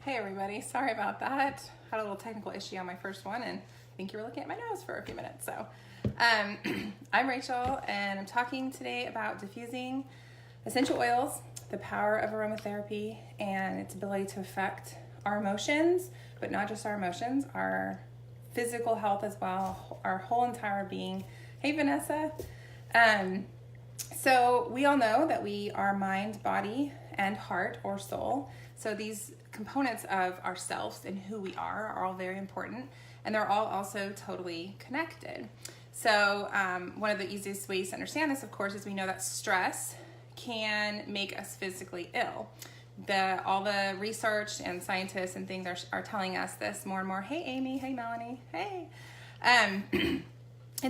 Hey everybody, sorry about that. Had a little technical issue on my first one and I think you were looking at my nose for a few minutes. So I'm Rachel and I'm talking today about diffusing essential oils, the power of aromatherapy and its ability to affect our emotions, but not just our emotions, our physical health as well, our whole entire being. Hey Vanessa. So we all know that we are mind, body, and heart or soul. So these components of ourselves and who we are all very important, and they're all also totally connected. So one of the easiest ways to understand this, of course, is we know that stress can make us physically ill. All the research and scientists and things are telling us this more and more. Hey Amy, hey Melanie, hey. And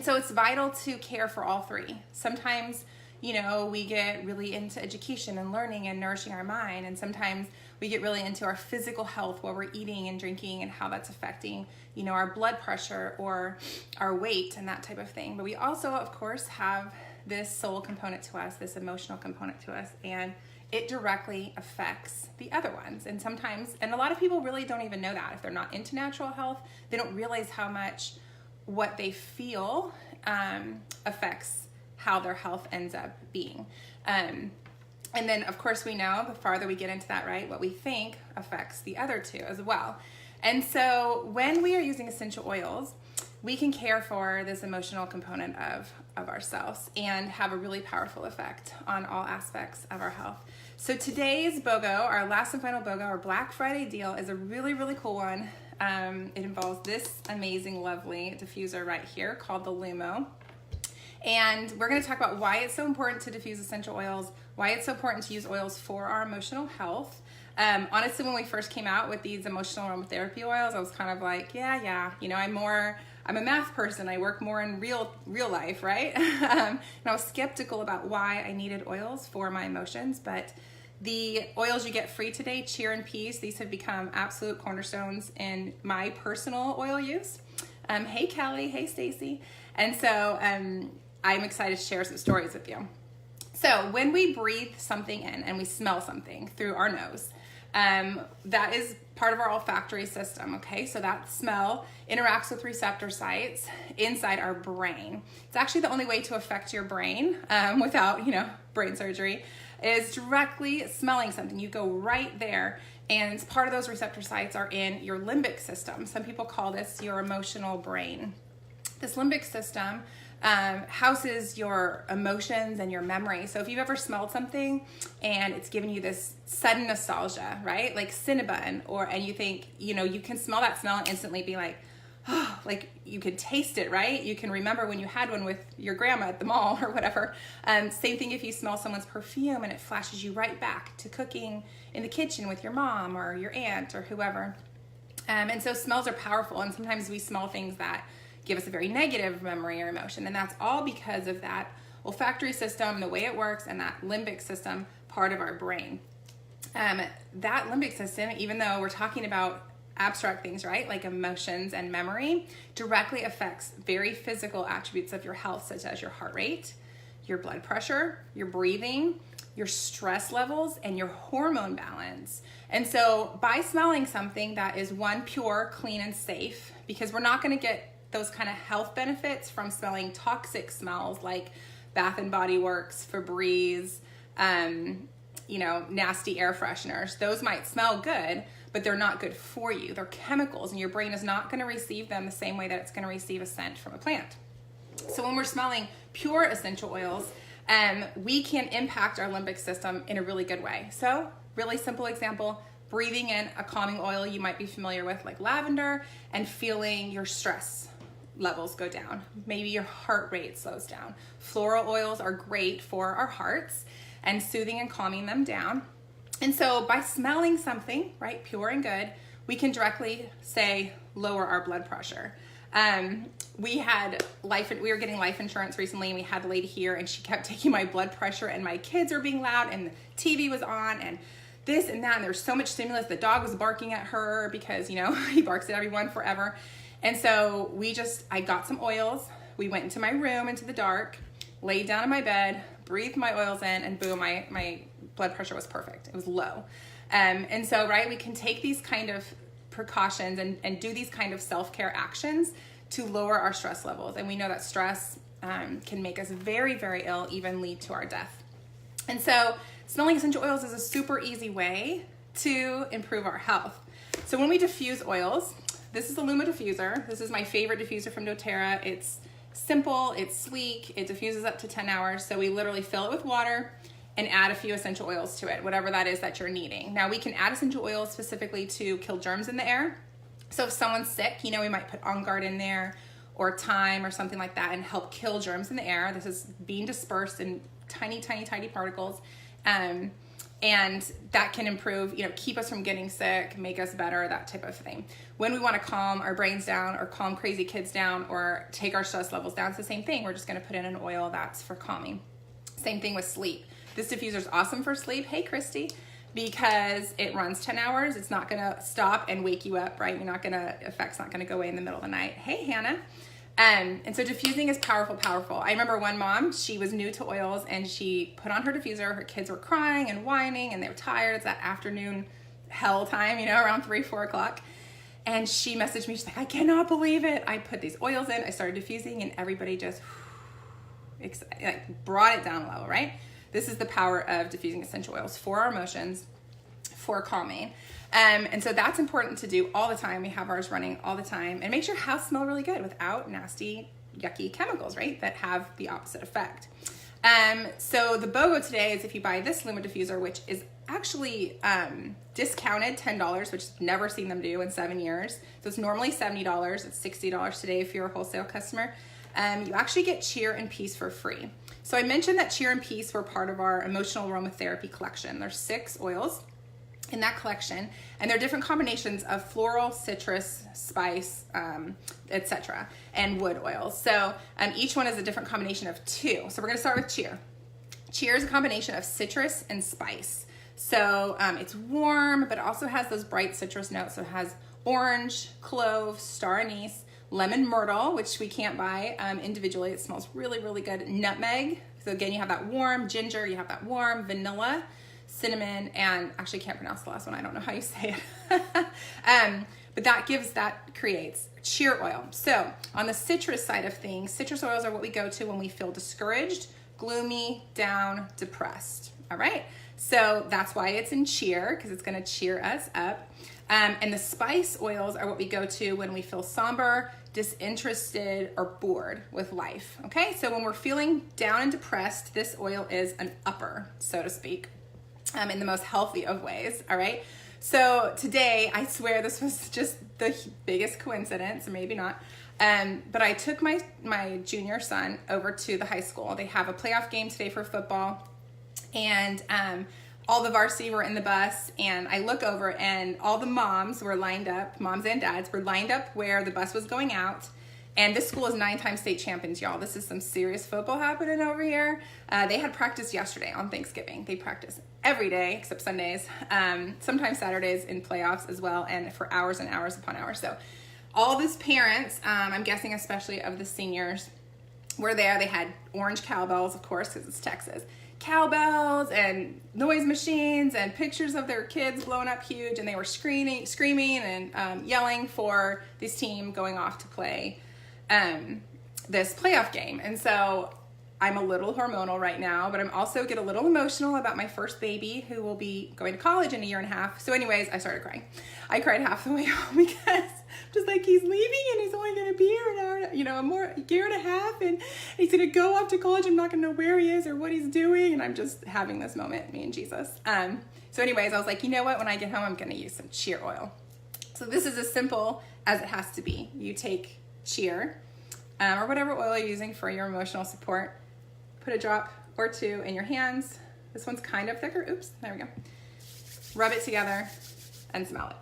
so it's vital to care for all three. Sometimes, we get really into education and learning and nourishing our mind, and sometimes we get really into our physical health, what we're eating and drinking and how that's affecting, our blood pressure or our weight and that type of thing. But we also, of course, have this soul component to us, this emotional component to us, and it directly affects the other ones. And sometimes, and a lot of people really don't even know that. If they're not into natural health, they don't realize how much what they feel affects how their health ends up being. And then, of course, we know the farther we get into that, right, what we think affects the other two as well. And so when we are using essential oils, we can care for this emotional component of ourselves and have a really powerful effect on all aspects of our health. So today's BOGO, our last and final BOGO, our Black Friday deal, is a really, really cool one. It involves this amazing, lovely diffuser right here called the Lumo. And we're going to talk about why it's so important to diffuse essential oils, why it's so important to use oils for our emotional health. Honestly, when we first came out with these emotional aromatherapy oils, I was kind of like, yeah, I'm a math person. I work more in real life, right? And I was skeptical about why I needed oils for my emotions, but the oils you get free today, Cheer and Peace, these have become absolute cornerstones in my personal oil use. Hey Kelly, hey Stacy. And so I'm excited to share some stories with you. So when we breathe something in and we smell something through our nose, that is part of our olfactory system, okay? So that smell interacts with receptor sites inside our brain. It's actually the only way to affect your brain without, brain surgery, is directly smelling something. You go right there, and part of those receptor sites are in your limbic system. Some people call this your emotional brain. This limbic system houses your emotions and your memory. So if you've ever smelled something and it's giving you this sudden nostalgia, right? Like Cinnabon, and you think, you can smell that smell and instantly be like, oh, like you can taste it, right? You can remember when you had one with your grandma at the mall or whatever. Same thing if you smell someone's perfume and it flashes you right back to cooking in the kitchen with your mom or your aunt or whoever. And so smells are powerful, and sometimes we smell things that give us a very negative memory or emotion, and that's all because of that olfactory system, the way it works, and that limbic system part of our brain. That limbic system, even though we're talking about abstract things, right, like emotions and memory, directly affects very physical attributes of your health, such as your heart rate, your blood pressure, your breathing, your stress levels, and your hormone balance. And so by smelling something that is, one, pure, clean, and safe, because we're not going to get those kind of health benefits from smelling toxic smells like Bath and Body Works, Febreze, nasty air fresheners. Those might smell good, but they're not good for you. They're chemicals, and your brain is not going to receive them the same way that it's going to receive a scent from a plant. So when we're smelling pure essential oils, we can impact our limbic system in a really good way. So really simple example, breathing in a calming oil you might be familiar with, like lavender, and feeling your stress levels go down. Maybe your heart rate slows down. Floral oils are great for our hearts and soothing and calming them down. And so by smelling something, right, pure and good, we can directly say lower our blood pressure. We were getting life insurance recently, and we had the lady here, and she kept taking my blood pressure, and my kids were being loud, and the TV was on, and this and that, and there was so much stimulus. The dog was barking at her because, he barks at everyone forever. And so I got some oils. We went into my room, into the dark, laid down in my bed, breathed my oils in, and boom, my blood pressure was perfect. It was low. And so, right, we can take these kind of precautions and do these kind of self-care actions to lower our stress levels. And we know that stress can make us very, very ill, even lead to our death. And so smelling essential oils is a super easy way to improve our health. So when we diffuse oils, this is the Luma diffuser. This is my favorite diffuser from doTERRA. It's simple, it's sleek, it diffuses up to 10 hours. So we literally fill it with water and add a few essential oils to it, whatever that is that you're needing. Now we can add essential oils specifically to kill germs in the air. So if someone's sick, you know, we might put On Guard in there or thyme or something like that and help kill germs in the air. This is being dispersed in tiny, tiny, tiny particles. And that can improve, you know, keep us from getting sick, make us better, that type of thing. When we want to calm our brains down or calm crazy kids down or take our stress levels down, it's the same thing. We're just going to put in an oil that's for calming. Same thing with sleep. This diffuser is awesome for sleep. Hey, Christy. Because it runs 10 hours. It's not going to stop and wake you up, right? Effect's not going to go away in the middle of the night. Hey, Hannah. And so diffusing is powerful, powerful. I remember one mom, she was new to oils and she put on her diffuser. Her kids were crying and whining and they were tired. It's that afternoon hell time, you know, around 3, 4 o'clock. And she messaged me, she's like, I cannot believe it. I put these oils in, I started diffusing and everybody just like brought it down a level, right? This is the power of diffusing essential oils for our emotions, for calming. And so that's important to do all the time. We have ours running all the time and make sure your house smells really good without nasty, yucky chemicals, right? That have the opposite effect. So the BOGO today is if you buy this Luma diffuser, which is actually discounted $10, which I've never seen them do in 7 years. So it's normally $70. It's $60 today if you're a wholesale customer. You actually get Cheer and Peace for free. So I mentioned that Cheer and Peace were part of our emotional aromatherapy collection. There's 6 oils in that collection, and they're different combinations of floral, citrus, spice, etc., and wood oils. So each one is a different combination of 2. So we're gonna start with Cheer. Cheer is a combination of citrus and spice. So it's warm, but it also has those bright citrus notes. So it has orange, clove, star anise, lemon myrtle, which we can't buy individually. It smells really, really good. Nutmeg. So again, you have that warm ginger, you have that warm vanilla, cinnamon, and actually can't pronounce the last one. I don't know how you say it. But that creates cheer oil. So on the citrus side of things, citrus oils are what we go to when we feel discouraged, gloomy, down, depressed. All right. So that's why it's in cheer, because it's going to cheer us up. And the spice oils are what we go to when we feel somber, disinterested, or bored with life. Okay. So when we're feeling down and depressed, this oil is an upper, so to speak. In the most healthy of ways, all right? So today, I swear this was just the biggest coincidence, or maybe not, but I took my junior son over to the high school. They have a playoff game today for football, and all the varsity were in the bus, and I look over, and all the moms were lined up, moms and dads were lined up where the bus was going out. And this school is 9-time state champions, y'all. This is some serious football happening over here. They had practice yesterday on Thanksgiving. They practice every day except Sundays, sometimes Saturdays in playoffs as well, and for hours and hours upon hours. So all these parents, I'm guessing especially of the seniors, were there. They had orange cowbells, of course, because it's Texas. Cowbells and noise machines and pictures of their kids blowing up huge, and they were screaming and yelling for this team going off to play this playoff game. And so I'm a little hormonal right now, but I'm also get a little emotional about my first baby who will be going to college in a year and a half. So anyways, I started crying. I cried half the way home because just like he's leaving and he's only going to be here an hour, a year and a half, and he's going to go off to college. I'm not going to know where he is or what he's doing. And I'm just having this moment, me and Jesus. So anyways, I was like, you know what? When I get home, I'm going to use some cheer oil. So this is as simple as it has to be. You take cheer, or whatever oil you're using for your emotional support. Put a drop or 2 in your hands. This one's kind of thicker. Oops, there we go. Rub it together and smell it.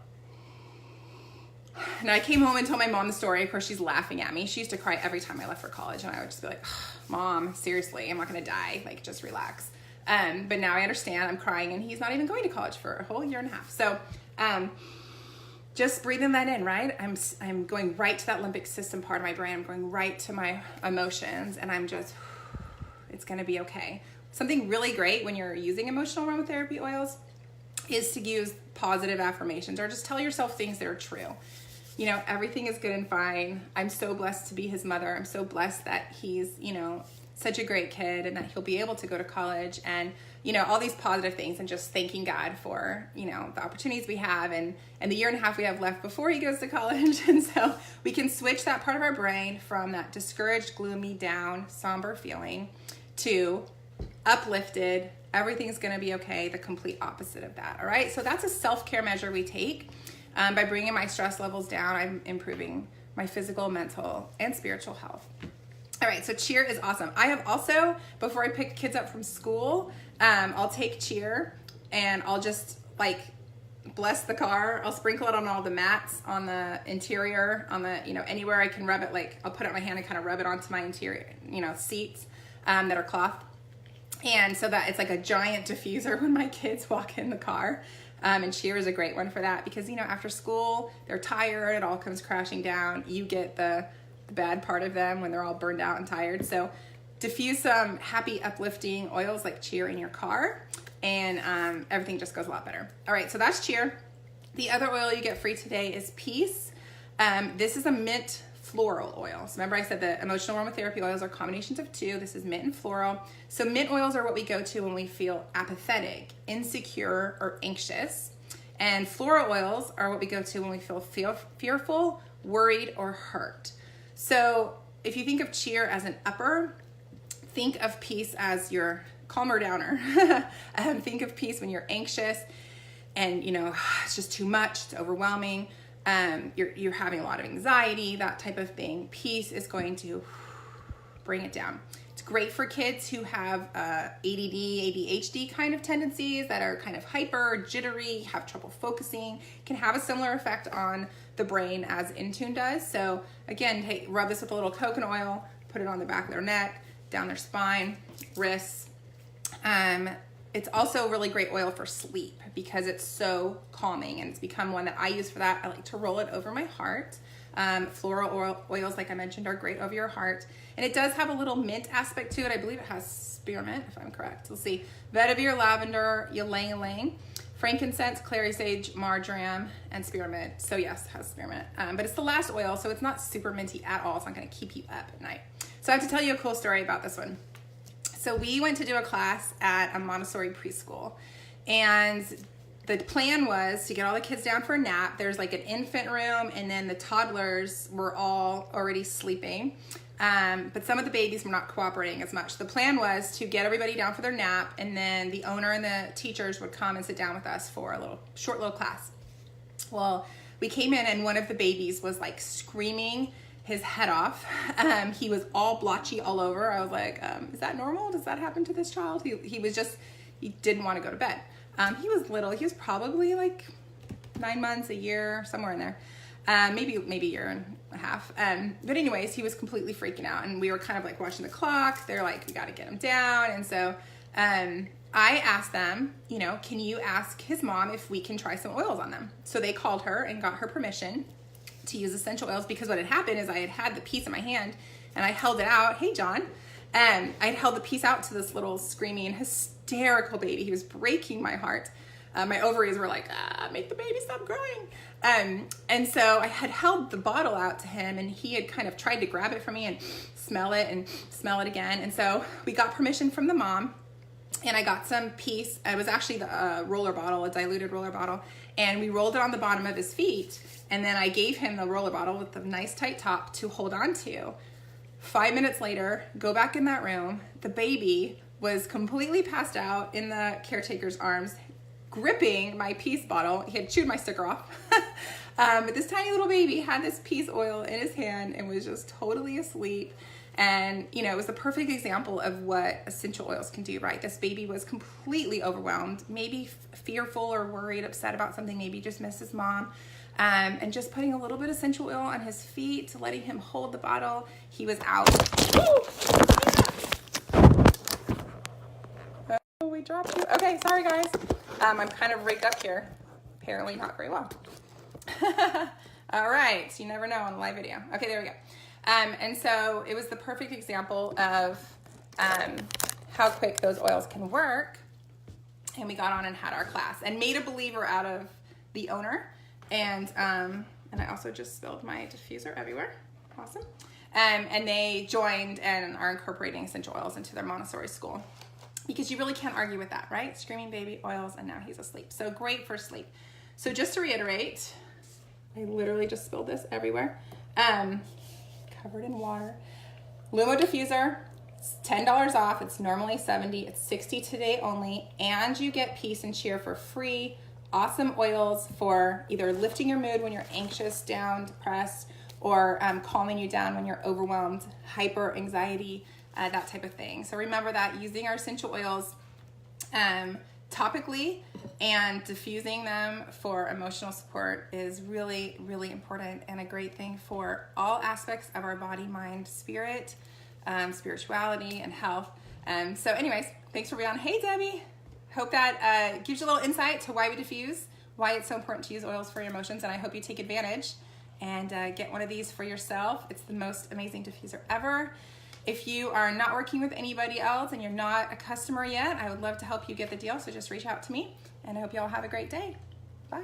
Now I came home and told my mom the story. Of course, she's laughing at me. She used to cry every time I left for college, and I would just be like, Mom, seriously, I'm not gonna die. Like, just relax. But now I understand. I'm crying, and he's not even going to college for a whole year and a half. So, just breathing that in, right? I'm going right to that limbic system part of my brain. I'm going right to my emotions, and I'm just, it's gonna be okay. Something really great when you're using emotional aromatherapy oils, is to use positive affirmations or just tell yourself things that are true. You know, everything is good and fine. I'm so blessed to be his mother. I'm so blessed that he's, you know, such a great kid and that he'll be able to go to college, and, you know, all these positive things, and just thanking God for, you know, the opportunities we have and the year and a half we have left before he goes to college. And so we can switch that part of our brain from that discouraged, gloomy, down, somber feeling to uplifted, everything's going to be okay, the complete opposite of that. All right. So that's a self-care measure we take. By bringing my stress levels down, I'm improving my physical, mental, and spiritual health. All right, so cheer is awesome. I have also, before I pick kids up from school, I'll take cheer and I'll just like bless the car. I'll sprinkle it on all the mats, on the interior, on the, you know, anywhere I can rub it. Like I'll put it in my hand and kind of rub it onto my interior, you know, seats that are cloth. And so that it's like a giant diffuser when my kids walk in the car. And cheer is a great one for that because, you know, after school, they're tired, it all comes crashing down. You get the bad part of them when they're all burned out and tired. So diffuse some happy, uplifting oils like cheer in your car, and everything just goes a lot better. All right, so that's cheer. The other oil you get free today is peace. This is a mint floral oil. So remember I said the emotional aromatherapy oils are combinations of two. This is mint and floral. So mint oils are what we go to when we feel apathetic, insecure, or anxious. And floral oils are what we go to when we feel fearful, worried, or hurt. So if you think of cheer as an upper, think of peace as your calmer downer. Think of peace when you're anxious and, you know, it's just too much, it's overwhelming. You're having a lot of anxiety, that type of thing. Peace is going to bring it down. It's great for kids who have ADD, ADHD kind of tendencies that are kind of hyper, jittery, have trouble focusing, can have a similar effect on the brain as Intune does. So again, rub this with a little coconut oil, put it on the back of their neck, down their spine, wrists. It's also a really great oil for sleep because it's so calming, and it's become one that I use for that. I like to roll it over my heart. Floral oils, like I mentioned, are great over your heart. And it does have a little mint aspect to it. I believe it has spearmint, if I'm correct. We'll see. Vetiver, lavender, ylang-ylang, frankincense, clary sage, marjoram, and spearmint. So yes, it has spearmint. But it's the last oil, so it's not super minty at all. It's not going to keep you up at night. So I have to tell you a cool story about this one. So we went to do a class at a Montessori preschool, and the plan was to get all the kids down for a nap. There's like an infant room, and then the toddlers were all already sleeping. But some of the babies were not cooperating as much. The plan was to get everybody down for their nap, and then the owner and the teachers would come and sit down with us for a short little class. Well, we came in and one of the babies was like screaming his head off. He was all blotchy all over. I was like, is that normal? Does that happen to this child? He didn't want to go to bed. He was little. He was probably like 9 months, a year, somewhere in there. Maybe a year and a half. But anyways, he was completely freaking out, and we were kind of like watching the clock. They're like, we got to get him down. And so I asked them, you know, can you ask his mom if we can try some oils on them? So they called her and got her permission to use essential oils, because what had happened is I had the piece in my hand and I held it out. Hey, John. I had held the piece out to this little screaming, hysterical baby. He was breaking my heart. My ovaries were like, make the baby stop crying. And so I had held the bottle out to him, and he had kind of tried to grab it from me and smell it again. And so we got permission from the mom, and I got some piece. It was actually the roller bottle, a diluted roller bottle. And we rolled it on the bottom of his feet. And then I gave him the roller bottle with the nice tight top to hold on to. 5 minutes later, go back in that room. The baby was completely passed out in the caretaker's arms, gripping my peace bottle. He had chewed my sticker off. But this tiny little baby had this peace oil in his hand and was just totally asleep. And, you know, it was the perfect example of what essential oils can do, right? This baby was completely overwhelmed, maybe fearful or worried, upset about something, maybe just missed his mom. And just putting a little bit of essential oil on his feet, letting him hold the bottle, he was out. Oh, we dropped you. Okay, sorry guys. I'm kind of rigged up here. Apparently not very well. All right, you never know on a live video. Okay, there we go. And so it was the perfect example of how quick those oils can work. and we got on and had our class and made a believer out of the owner. And I also just spilled my diffuser everywhere. Awesome. And they joined and are incorporating essential oils into their Montessori school, because you really can't argue with that, right? Screaming baby, oils, and now he's asleep. So great for sleep. So just to reiterate, I literally just spilled this everywhere. Covered in water. Lumo diffuser, it's $10 off. It's normally $70. It's $60 today only. And you get Peace and Cheer for free. Awesome oils for either lifting your mood when you're anxious, down, depressed, or calming you down when you're overwhelmed, hyper anxiety, that type of thing. So remember that using our essential oils topically and diffusing them for emotional support is really, really important and a great thing for all aspects of our body, mind, spirit, spirituality, and health. So anyways, thanks for being on. Hey, Debbie. Hope that gives you a little insight to why we diffuse, why it's so important to use oils for your emotions, and I hope you take advantage and get one of these for yourself. It's the most amazing diffuser ever. If you are not working with anybody else and you're not a customer yet, I would love to help you get the deal, so just reach out to me, and I hope you all have a great day. Bye.